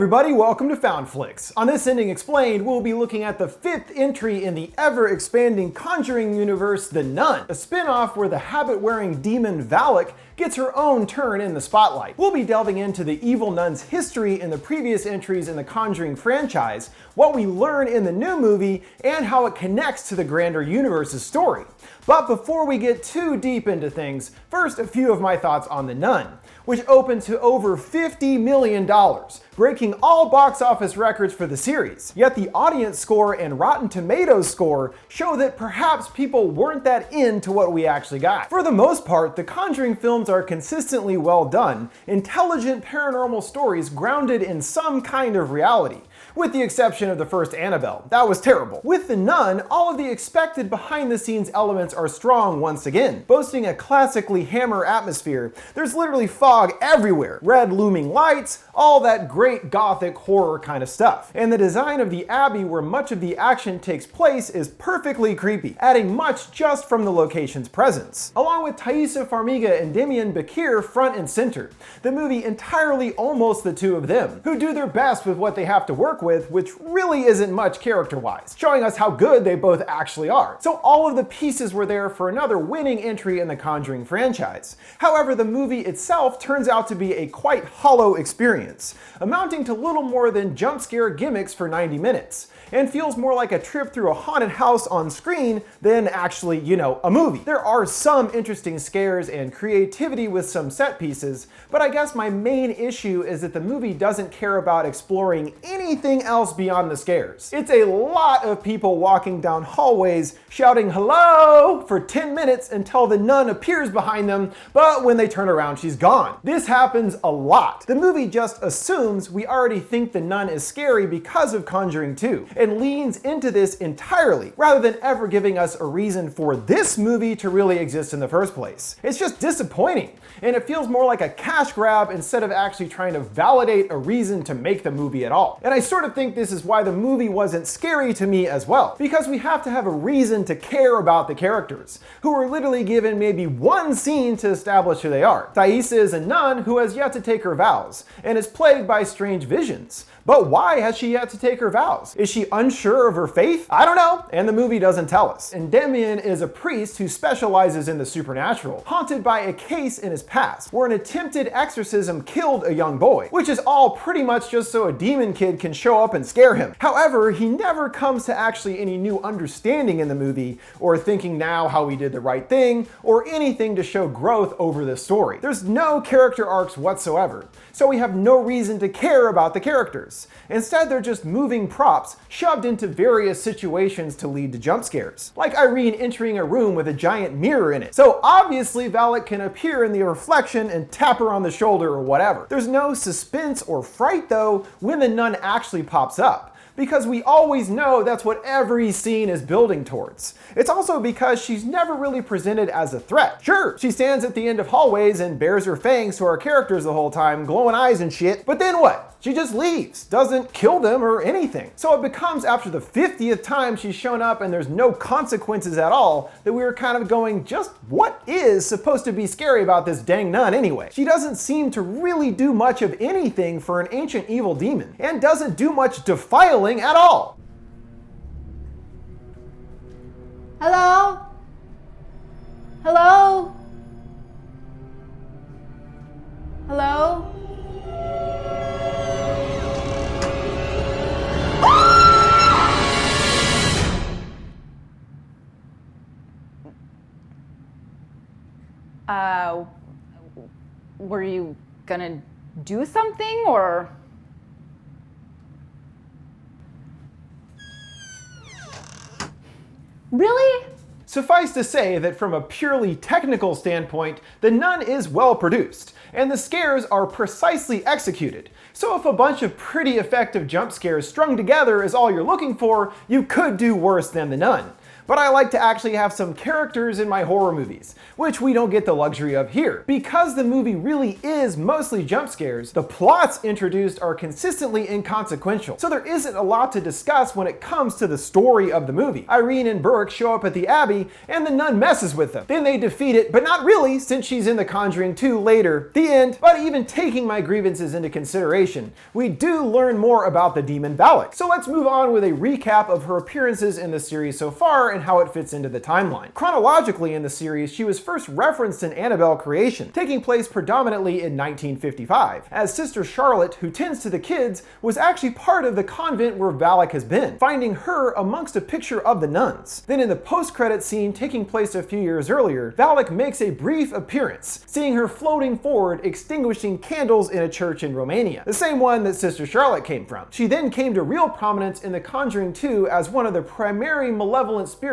everybody, welcome to FoundFlix. On this Ending Explained, we'll be looking at the 5th entry in the ever-expanding Conjuring universe, the Nun, a spin-off where the habit-wearing demon Valak gets her own turn in the spotlight. We'll be delving into the evil nun's history in the previous entries in the Conjuring franchise, what we learn in the new movie, and how it connects to the grander universe's story. But before we get too deep into things, first a few of my thoughts on the Nun, which opened to over $50 million, breaking all box office records for the series. Yet the audience score and Rotten Tomatoes score show that perhaps people weren't that into what we actually got. For the most part, the Conjuring films are consistently well done, intelligent paranormal stories grounded in some kind of reality, with the exception of the first Annabelle. That was terrible. With the Nun, all of the expected behind-the-scenes elements are strong once again. Boasting a classically Hammer atmosphere, there's literally fog everywhere, red looming lights, all that great gothic horror kind of stuff. And the design of the Abbey where much of the action takes place is perfectly creepy, adding much just from the location's presence. Along with Thaisa Farmiga and Demian Bakir front and center, the movie entirely almost the two of them, who do their best with what they have to work with, which really isn't much character-wise, showing us how good they both actually are. So all of the pieces were there for another winning entry in the Conjuring franchise. However, the movie itself turns out to be a quite hollow experience, amounting to little more than jump scare gimmicks for 90 minutes, and feels more like a trip through a haunted house on screen than actually, a movie. There are some interesting scares and creativity with some set pieces, but I guess my main issue is that the movie doesn't care about exploring anything else beyond the scares. It's a lot of people walking down hallways shouting hello for 10 minutes until the nun appears behind them, but when they turn around, she's gone. This happens a lot. The movie just assumes we already think the nun is scary because of Conjuring 2, and leans into this entirely, rather than ever giving us a reason for this movie to really exist in the first place. It's just disappointing, and it feels more like a cash grab instead of actually trying to validate a reason to make the movie at all. And I sort of think this is why the movie wasn't scary to me as well, because we have to have a reason to care about the characters, who are literally given maybe one scene to establish who they are. Thaisa is a nun who has yet to take her vows, and is plagued by strange visions. But why has she yet to take her vows? Is she unsure of her faith? I don't know, and the movie doesn't tell us. And Demian is a priest who specializes in the supernatural, haunted by a case in his past, where an attempted exorcism killed a young boy, which is all pretty much just so a demon kid can show up and scare him. However, he never comes to actually any new understanding in the movie, or thinking now how he did the right thing, or anything to show growth over the story. There's no character arcs whatsoever, so we have no reason to care about the characters. Instead, they're just moving props shoved into various situations to lead to jump scares, like Irene entering a room with a giant mirror in it. So obviously Valak can appear in the reflection and tap her on the shoulder or whatever. There's no suspense or fright though when the nun actually pops up, because we always know that's what every scene is building towards. It's also because she's never really presented as a threat. Sure, she stands at the end of hallways and bares her fangs to our characters the whole time, glowing eyes and shit, but then what? She just leaves, doesn't kill them or anything. So it becomes after the 50th time she's shown up and there's no consequences at all that we were kind of going, just what is supposed to be scary about this dang nun anyway? She doesn't seem to really do much of anything for an ancient evil demon, and doesn't do much defiling at all. Hello? Hello? Hello? Were you gonna do something, or? Really? Suffice to say that from a purely technical standpoint, the Nun is well produced, and the scares are precisely executed. So if a bunch of pretty effective jump scares strung together is all you're looking for, you could do worse than the Nun. but I like to actually have some characters in my horror movies, which we don't get the luxury of here. Because the movie really is mostly jump scares, the plots introduced are consistently inconsequential, so there isn't a lot to discuss when it comes to the story of the movie. Irene and Burke show up at the Abbey, and the nun messes with them. Then they defeat it, but not really, since she's in The Conjuring 2 later. The end. But even taking my grievances into consideration, we do learn more about the demon Valak. So let's move on with a recap of her appearances in the series so far and how it fits into the timeline. Chronologically in the series, she was first referenced in Annabelle Creation, taking place predominantly in 1955, as Sister Charlotte, who tends to the kids, was actually part of the convent where Valak has been, finding her amongst a picture of the nuns. Then in the post-credit scene taking place a few years earlier, Valak makes a brief appearance, seeing her floating forward, extinguishing candles in a church in Romania, the same one that Sister Charlotte came from. She then came to real prominence in The Conjuring 2 as one of the primary malevolent spirits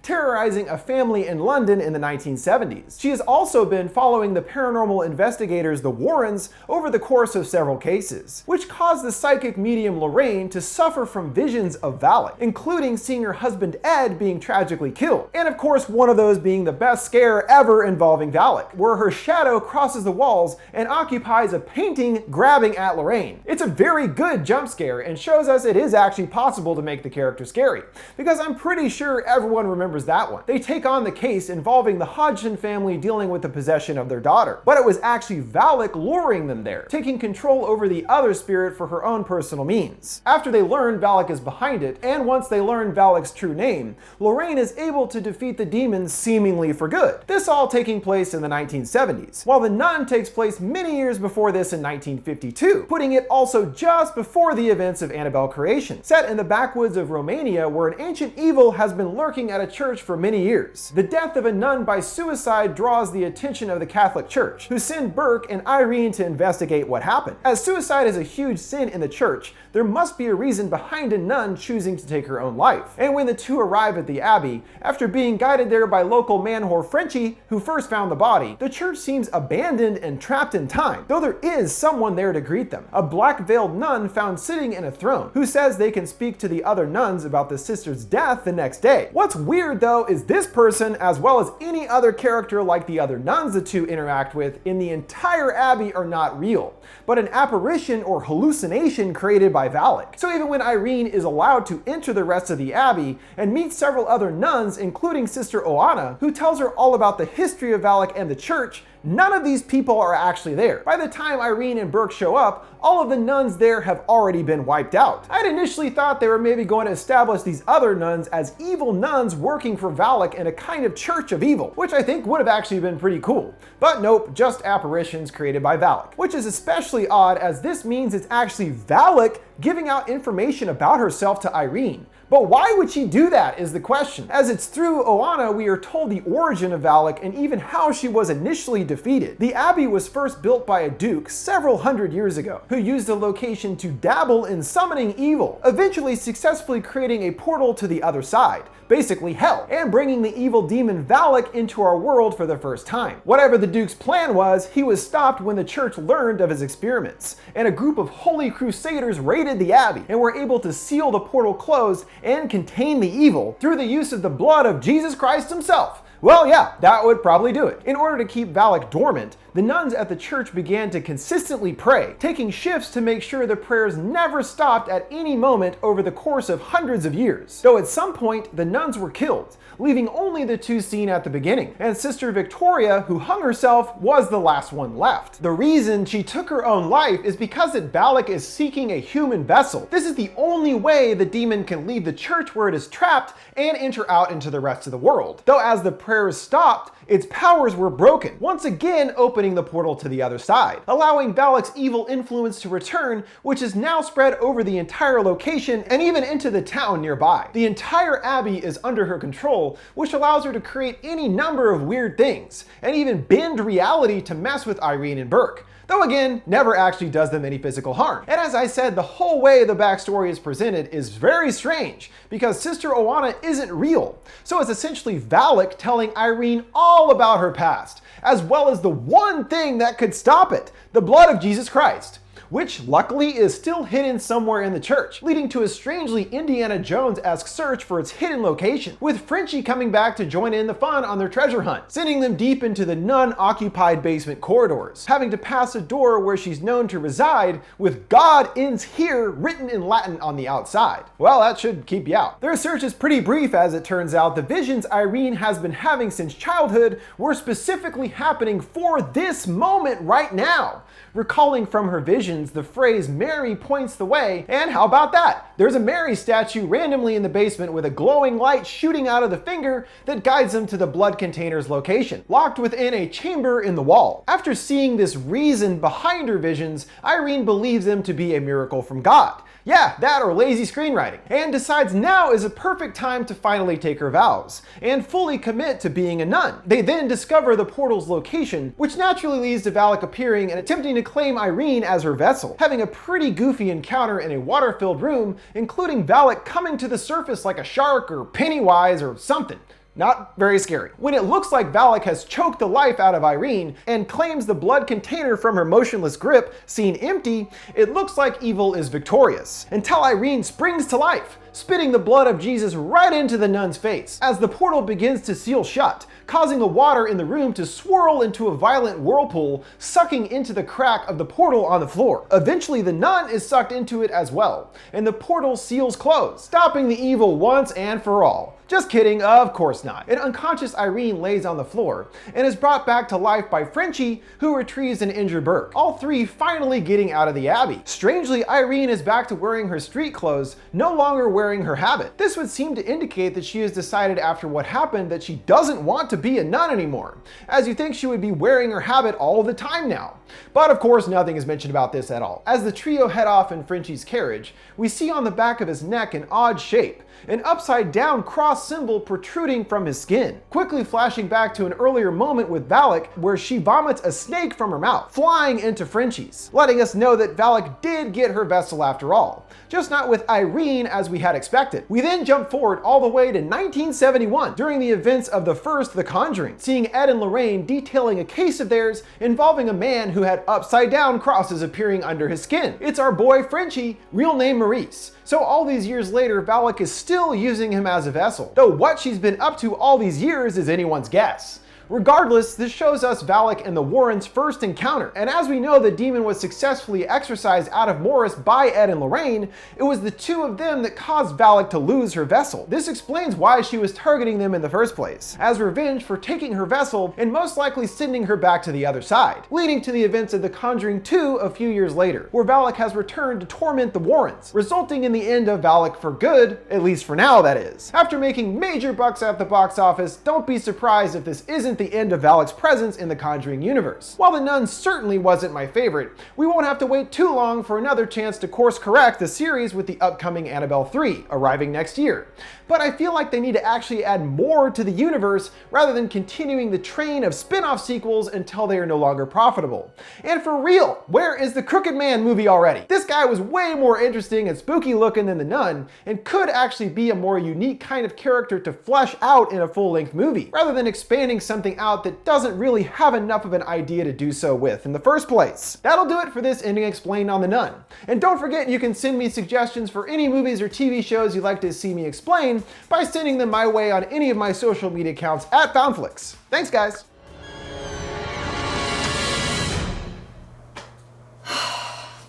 terrorizing a family in London in the 1970s. She has also been following the paranormal investigators, the Warrens, over the course of several cases, which caused the psychic medium Lorraine to suffer from visions of Valak, including seeing her husband Ed being tragically killed. And of course, one of those being the best scare ever involving Valak, where her shadow crosses the walls and occupies a painting grabbing at Lorraine. It's a very good jump scare and shows us it is actually possible to make the character scary, because I'm pretty sure everyone remembers that one. They take on the case involving the Hodgson family dealing with the possession of their daughter, but it was actually Valak luring them there, taking control over the other spirit for her own personal means. After they learn Valak is behind it, and once they learn Valak's true name, Lorraine is able to defeat the demons seemingly for good. This all taking place in the 1970s, while the Nun takes place many years before this in 1952, putting it also just before the events of Annabelle Creation, set in the backwoods of Romania where an ancient evil has been lurking at a church for many years. The death of a nun by suicide draws the attention of the Catholic Church, who send Burke and Irene to investigate what happened. As suicide is a huge sin in the church, there must be a reason behind a nun choosing to take her own life. And when the two arrive at the Abbey, after being guided there by local man-whore Frenchie, who first found the body, the church seems abandoned and trapped in time, though there is someone there to greet them. A black-veiled nun found sitting in a throne, who says they can speak to the other nuns about the sister's death the next day. What's weird though is this person, as well as any other character like the other nuns the two interact with in the entire Abbey, are not real, but an apparition or hallucination created by Valak. So even when Irene is allowed to enter the rest of the Abbey and meet several other nuns, including Sister Oana, who tells her all about the history of Valak and the church, none of these people are actually there. By the time Irene and Burke show up, all of the nuns there have already been wiped out. I'd initially thought they were maybe going to establish these other nuns as evil nuns working for Valak in a kind of church of evil, which I think would have actually been pretty cool. But nope, just apparitions created by Valak, which is especially odd as this means it's actually Valak giving out information about herself to Irene. But why would she do that is the question, as it's through Oana we are told the origin of Valak and even how she was initially defeated. The Abbey was first built by a duke several hundred years ago, who used the location to dabble in summoning evil, eventually successfully creating a portal to the other side, basically hell, and bringing the evil demon Valak into our world for the first time. Whatever the duke's plan was, he was stopped when the church learned of his experiments, and a group of holy crusaders raided the Abbey and were able to seal the portal closed and contain the evil through the use of the blood of Jesus Christ himself. Well, yeah, that would probably do it. In order to keep Valak dormant, the nuns at the church began to consistently pray, taking shifts to make sure the prayers never stopped at any moment over the course of hundreds of years. Though at some point, the nuns were killed, leaving only the two seen at the beginning, and Sister Victoria, who hung herself, was the last one left. The reason she took her own life is because that Valak is seeking a human vessel. This is the only way the demon can leave the church where it is trapped and enter out into the rest of the world. Though as the prayers stopped, its powers were broken, once again opening the portal to the other side, allowing Valak's evil influence to return, which is now spread over the entire location and even into the town nearby. The entire Abbey is under her control, which allows her to create any number of weird things, and even bend reality to mess with Irene and Burke, though again, never actually does them any physical harm. And as I said, the whole way the backstory is presented is very strange, because Sister Oana isn't real. So it's essentially Valak telling Irene all about her past, as well as the one thing that could stop it, the blood of Jesus Christ. which luckily is still hidden somewhere in the church, leading to a strangely Indiana Jones-esque search for its hidden location, with Frenchie coming back to join in the fun on their treasure hunt, sending them deep into the nun-occupied basement corridors, having to pass a door where she's known to reside, with "God ends here" written in Latin on the outside. Well, that should keep you out. Their search is pretty brief, as it turns out. The visions Irene has been having since childhood were specifically happening for this moment right now, recalling from her visions the phrase "Mary points the way," and how about that? There's a Mary statue randomly in the basement with a glowing light shooting out of the finger that guides them to the blood container's location, locked within a chamber in the wall. After seeing this reason behind her visions, Irene believes them to be a miracle from God. Yeah, that or lazy screenwriting, and decides now is a perfect time to finally take her vows and fully commit to being a nun. They then discover the portal's location, which naturally leads to Valak appearing and attempting to claim Irene as her vessel, having a pretty goofy encounter in a water-filled room, including Valak coming to the surface like a shark or Pennywise or something. Not very scary. When it looks like Valak has choked the life out of Irene and claims the blood container from her motionless grip, seen empty, it looks like evil is victorious, until Irene springs to life, spitting the blood of Jesus right into the nun's face, as the portal begins to seal shut, causing the water in the room to swirl into a violent whirlpool, sucking into the crack of the portal on the floor. Eventually, the nun is sucked into it as well, and the portal seals closed, stopping the evil once and for all. Just kidding, of course not. An unconscious Irene lays on the floor and is brought back to life by Frenchie, who retrieves an injured Burke, all three finally getting out of the abbey. Strangely, Irene is back to wearing her street clothes, no longer wearing her habit. This would seem to indicate that she has decided after what happened that she doesn't want to be a nun anymore, as you think she would be wearing her habit all the time now. But of course, nothing is mentioned about this at all. As the trio head off in Frenchie's carriage, we see on the back of his neck an odd shape, an upside-down cross symbol protruding from his skin, quickly flashing back to an earlier moment with Valak where she vomits a snake from her mouth, flying into Frenchie's, letting us know that Valak did get her vessel after all, just not with Irene as we had expected. We then jump forward all the way to 1971, during the events of the first The Conjuring, seeing Ed and Lorraine detailing a case of theirs involving a man who had upside-down crosses appearing under his skin. It's our boy Frenchie, real name Maurice. So all these years later, Valak is still using him as a vessel, though what she's been up to all these years is anyone's guess. Regardless, this shows us Valak and the Warrens' first encounter, and as we know the demon was successfully exorcised out of Morris by Ed and Lorraine, it was the two of them that caused Valak to lose her vessel. This explains why she was targeting them in the first place, as revenge for taking her vessel and most likely sending her back to the other side, leading to the events of The Conjuring 2 a few years later, where Valak has returned to torment the Warrens, resulting in the end of Valak for good, at least for now that is. After making major bucks at the box office, don't be surprised if this isn't the end of Valak's presence in the Conjuring universe. While The Nun certainly wasn't my favorite, we won't have to wait too long for another chance to course correct the series with the upcoming Annabelle 3, arriving next year. But I feel like they need to actually add more to the universe rather than continuing the train of spin-off sequels until they are no longer profitable. And for real, where is the Crooked Man movie already? This guy was way more interesting and spooky looking than the Nun, and could actually be a more unique kind of character to flesh out in a full-length movie, rather than expanding something out that doesn't really have enough of an idea to do so with in the first place. That'll do it for this ending explained on The Nun. And don't forget, you can send me suggestions for any movies or TV shows you'd like to see me explain by sending them my way on any of my social media accounts at FoundFlix. Thanks, guys.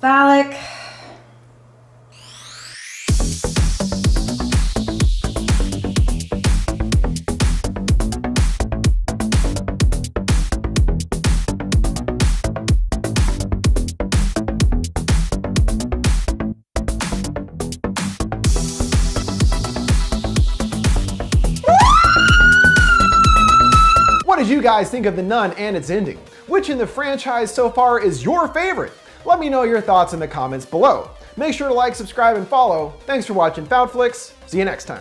Valak. What did you guys think of The Nun and its ending? Which in the franchise so far is your favorite? Let me know your thoughts in the comments below. Make sure to like, subscribe, and follow. Thanks for watching FoundFlix. See you next time.